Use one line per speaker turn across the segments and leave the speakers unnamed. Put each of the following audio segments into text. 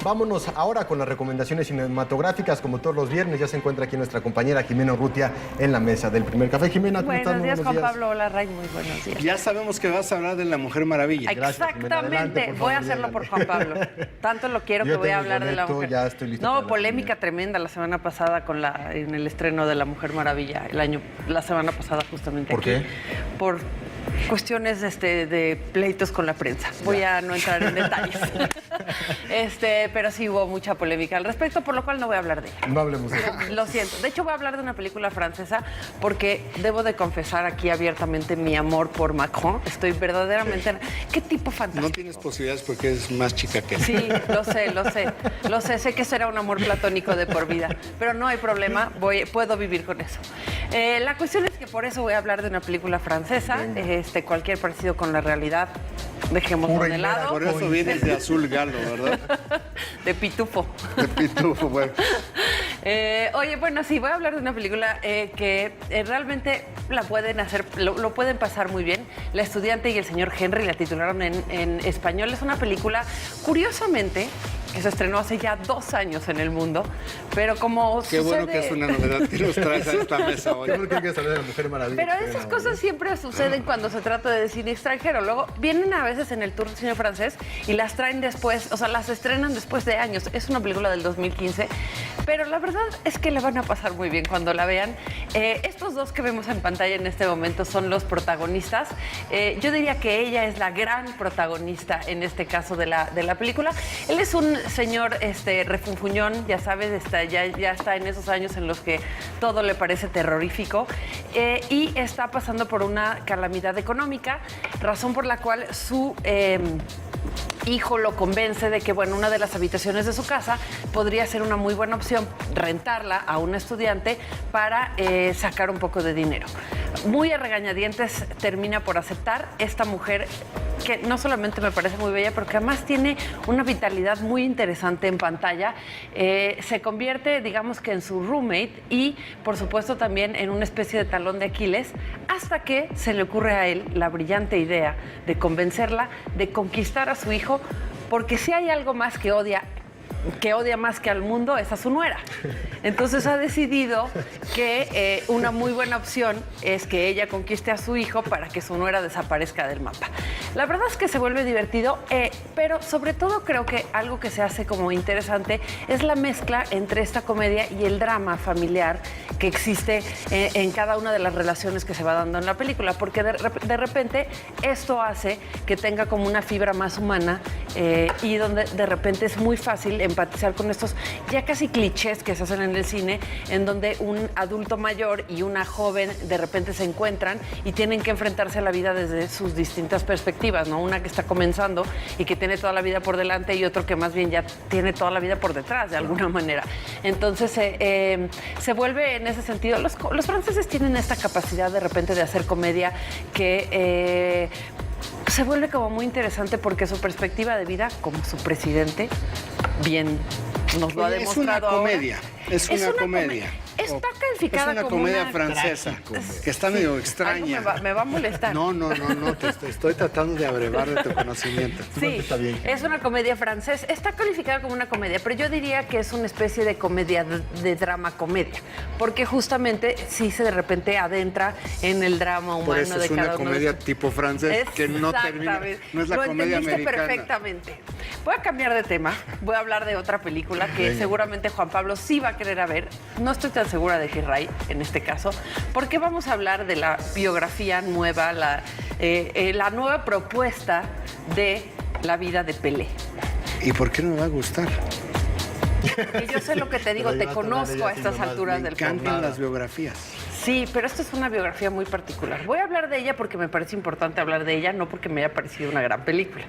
Vámonos ahora con las recomendaciones cinematográficas. Como todos los viernes, ya se encuentra aquí nuestra compañera Jimena Urrutia en la mesa del Primer Café. Jimena, ¿cómo estás?
Buenos días, Juan Pablo. Hola, Ray. Muy buenos días.
Ya sabemos que vas a hablar de la Mujer Maravilla.
Exactamente.
Adelante, por favor,
voy a hacerlo por Juan Pablo. Tanto lo quiero que voy a hablar de la Mujer.
Ya estoy listo
No,
para la
polémica tremenda la semana pasada en el estreno de La Mujer Maravilla. La semana pasada justamente
¿Por
aquí.
qué?
Por cuestiones de pleitos con la prensa. Voy a no entrar en detalles. Pero sí hubo mucha polémica al respecto, por lo cual no voy a hablar de ella.
No hablemos de eso.
Lo siento. De hecho, voy a hablar de una película francesa porque debo de confesar aquí abiertamente mi amor por Macron. Estoy verdaderamente... ¿Qué tipo fantástico?
No tienes posibilidades porque es más chica que él.
Sí, lo sé. Sé que será un amor platónico de por vida, pero no hay problema, puedo vivir con eso. La cuestión es que por eso voy a hablar de una película francesa. Cualquier parecido con la realidad, dejémoslo de lado.
Por eso vienes de azul galo, ¿verdad?
De pitufo.
De pitufo, bueno.
Oye, bueno, sí, voy a hablar de una película que realmente la pueden hacer, lo pueden pasar muy bien. La estudiante y el señor Henry la titularon en español. Es una película, curiosamente, que se estrenó hace ya 2 años en el mundo, pero como
Qué bueno que es una novedad que nos traes a esta mesa hoy.
Yo creo que hay que saber de la Mujer Maravilla.
Pero esas cosas siempre suceden cuando se trata de cine extranjero. Luego vienen a veces en el tour de cine francés y las traen después, o sea, las estrenan después de años. Es una película del 2015, pero la verdad es que la van a pasar muy bien cuando la vean. Estos dos que vemos en pantalla en este momento son los protagonistas. Yo diría que ella es la gran protagonista en este caso de la película. Él es un señor refunfuñón, ya sabes, ya está en esos años en los que todo le parece terrorífico y está pasando por una calamidad económica, razón por la cual su hijo lo convence de que, bueno, una de las habitaciones de su casa podría ser una muy buena opción rentarla a un estudiante para sacar un poco de dinero. Muy a regañadientes termina por aceptar. Esta mujer, que no solamente me parece muy bella, pero que además tiene una vitalidad muy interesante en pantalla, se convierte, digamos que en su roommate y, por supuesto, también en una especie de talón de Aquiles, hasta que se le ocurre a él la brillante idea de convencerla de conquistar a su hijo, porque si hay algo más que odia más que al mundo, es a su nuera. Entonces ha decidido que una muy buena opción es que ella conquiste a su hijo para que su nuera desaparezca del mapa. La verdad es que se vuelve divertido, pero sobre todo creo que algo que se hace como interesante es la mezcla entre esta comedia y el drama familiar que existe en cada una de las relaciones que se va dando en la película, porque de repente esto hace que tenga como una fibra más humana y donde de repente es muy fácil empatizar con estos ya casi clichés que se hacen en el cine, en donde un adulto mayor y una joven de repente se encuentran y tienen que enfrentarse a la vida desde sus distintas perspectivas, ¿no? Una que está comenzando y que tiene toda la vida por delante y otro que más bien ya tiene toda la vida por detrás, de alguna manera. Entonces se vuelve en ese sentido. Los franceses tienen esta capacidad de repente de hacer comedia que se vuelve como muy interesante porque su perspectiva de vida, como su presidente, bien nos lo ha demostrado ahora.
Es una comedia.
Está calificada
como
como
una
una
francesa, que está medio extraña.
Me va a molestar.
No, te estoy tratando de abrevar de tu conocimiento.
Sí,
está bien.
es una comedia francesa. Está calificada como una comedia, pero yo diría que es una especie de comedia, de drama-comedia, porque justamente sí se de repente adentra en el drama humano
Por eso
de
es
cada
una
uno.
comedia tipo francés que no termina, no es la
Lo
comedia
entendiste
americana.
perfectamente. Voy a cambiar de tema. Voy a hablar de otra película que seguramente Juan Pablo sí va a querer a ver. No estoy tan segura de que Ray, en este caso, porque vamos a hablar de la biografía nueva, la nueva propuesta de la vida de Pelé.
¿Y por qué no me va a gustar?
Y yo sé lo que te digo,
Pero
te
ya
conozco a estas alturas
Me
del
encantan
programa.
las biografías.
Sí, pero esta es una biografía muy particular. Voy a hablar de ella porque me parece importante hablar de ella, no porque me haya parecido una gran película.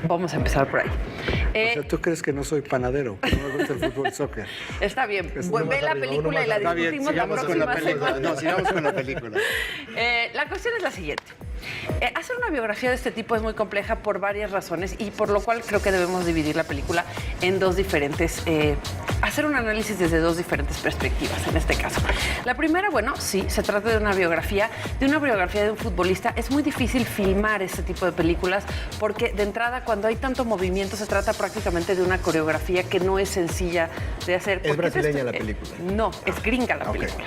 Vamos a empezar por ahí.
O sea, ¿tú crees que no soy panadero? Que no me gusta el fútbol soccer.
Está bien,
uno
ve
más
la
arriba,
película
uno
y la
más
Está bien,
discutimos la
sigamos con la
próxima
película.
semana.
No, sigamos con la película.
La cuestión es la siguiente. Hacer una biografía de este tipo es muy compleja por varias razones y por lo cual creo que debemos dividir la película en dos diferentes hacer un análisis desde dos diferentes perspectivas en este caso. La primera, bueno, sí, se trata de una biografía de un futbolista. Es muy difícil filmar este tipo de películas porque de entrada cuando hay tanto movimiento se trata prácticamente de una coreografía que no es sencilla de hacer.
¿Es brasileña la película?
No, es gringa la película.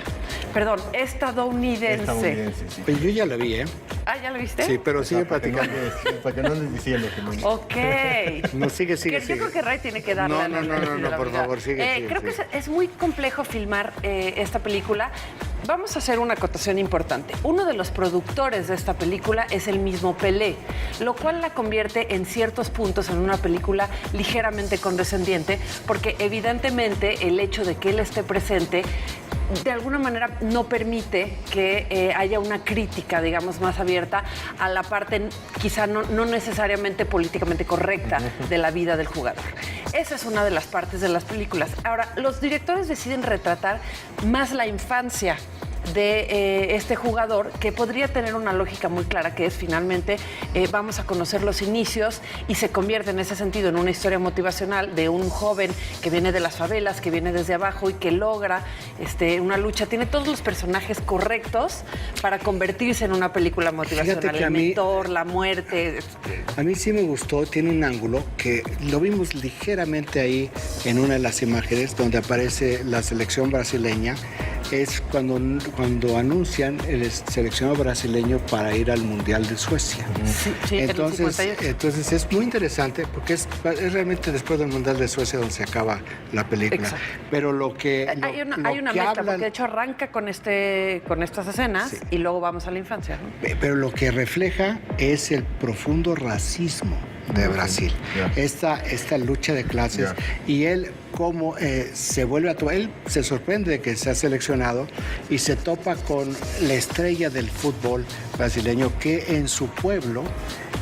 Perdón, estadounidense.
Sí.
Pues yo ya la vi, ¿eh?
Ah, ¿ya lo viste?
Sí, pero sigue platicando.
Para que no andes diciendo que no.
Ok.
No, sigue.
Yo creo que Ray tiene que darle a la
No, por favor, sigue.
Creo que es muy complejo filmar esta película. Vamos a hacer una acotación importante. Uno de los productores de esta película es el mismo Pelé, lo cual la convierte en ciertos puntos en una película ligeramente condescendiente, porque evidentemente el hecho de que él esté presente de alguna manera no permite que haya una crítica, digamos, más abierta a la parte quizá no necesariamente políticamente correcta de la vida del jugador. Esa es una de las partes de las películas. Ahora, los directores deciden retratar más la infancia de este jugador, que podría tener una lógica muy clara, que es finalmente vamos a conocer los inicios y se convierte en ese sentido en una historia motivacional de un joven que viene de las favelas, que viene desde abajo y que logra una lucha. Tiene todos los personajes correctos para convertirse en una película motivacional.
Fíjate que
el mentor, la muerte.
A mí sí me gustó, tiene un ángulo que lo vimos ligeramente ahí en una de las imágenes donde aparece la selección brasileña. Es cuando anuncian el seleccionado brasileño para ir al Mundial de Suecia.
Sí,
entonces es muy interesante porque es realmente después del Mundial de Suecia donde se acaba la película.
Exacto.
Pero lo que
hay una mezcla, porque de hecho arranca con estas escenas y luego vamos a la infancia, ¿no?
Pero lo que refleja es el profundo racismo de Brasil. Esta lucha de clases y él cómo se vuelve a él se sorprende de que sea seleccionado y se topa con la estrella del fútbol brasileño, que en su pueblo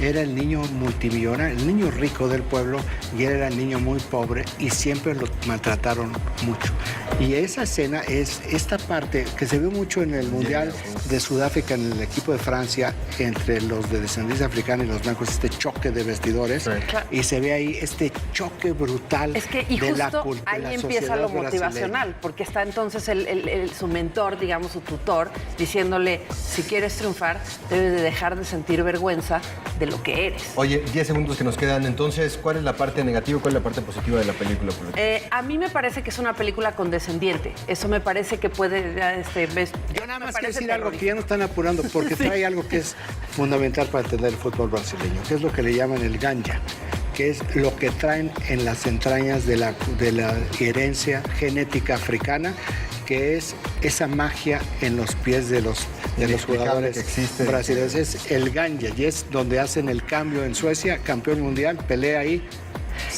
era el niño multimillonario, el niño rico del pueblo, y él era el niño muy pobre y siempre lo maltrataron mucho. Y esa escena es esta parte que se ve mucho en el Mundial de Sudáfrica, en el equipo de Francia, entre los de descendencia africana y los blancos, este choque de vestidores, y se ve ahí este choque brutal de la cultura.
Ahí empieza lo motivacional, porque está entonces su mentor, digamos, su tutor, diciéndole, si quieres triunfar, debes de dejar de sentir vergüenza de lo que eres.
Oye, 10 segundos que nos quedan, entonces, ¿cuál es la parte negativa y cuál es la parte positiva de la película?
A mí me parece que es una película condescendiente. Eso me parece que puede...
Yo nada más quiero decir algo que ya no están apurando, porque trae algo que es fundamental para entender el fútbol brasileño, que es lo que le llaman el ganja, que es lo que traen en las entrañas de la herencia genética africana, que es esa magia en los pies de los jugadores brasileños. Es el ganja, y es donde hacen el cambio en Suecia, campeón mundial, pelea ahí.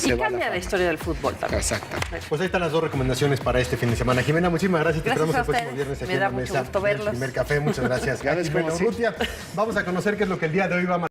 Y cambia la historia del fútbol también.
Exacto.
Pues ahí están las dos recomendaciones para este fin de semana. Jimena, muchísimas gracias. Te esperamos el próximo viernes aquí
Me
en
da
la
mucho
mesa
gusto
del
verlos.
Primer Café. Muchas gracias.
Gracias,
Jimena Urrutia. Vamos a conocer qué es lo que el día de hoy va a